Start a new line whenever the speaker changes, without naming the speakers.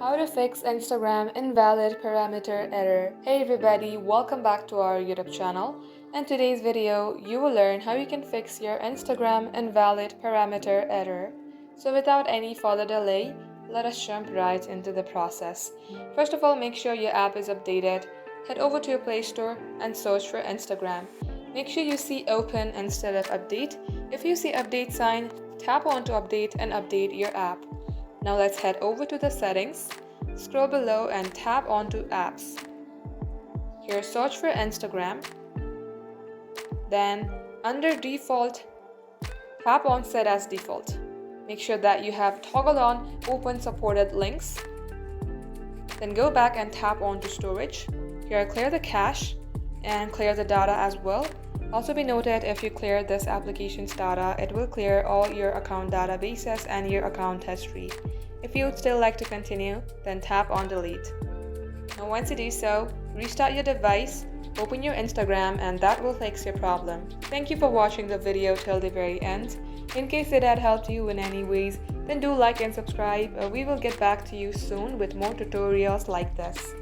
How to fix Instagram invalid parameter error. Hey everybody, welcome back to our YouTube channel. In today's video, you will learn how you can fix your Instagram invalid parameter error. So without any further delay, let us jump right into the process. First of all, make sure your app is updated. Head over to your Play Store and search for Instagram. Make sure you see open instead of update. If you see update sign, tap on to update and update your app. Now let's head over to the settings, scroll below and tap onto apps. Here search for Instagram. Then under default, tap on set as default. Make sure that you have toggled on open supported links. Then go back and tap onto storage. Here clear the cache and clear the data as well. Also be noted, if you clear this application's data, it will clear all your account databases and your account history. If you would still like to continue, then tap on delete. Now once you do so, restart your device, open your Instagram, and that will fix your problem. Thank you for watching the video till the very end. In case it had helped you in any ways, then do like and subscribe. We will get back to you soon with more tutorials like this.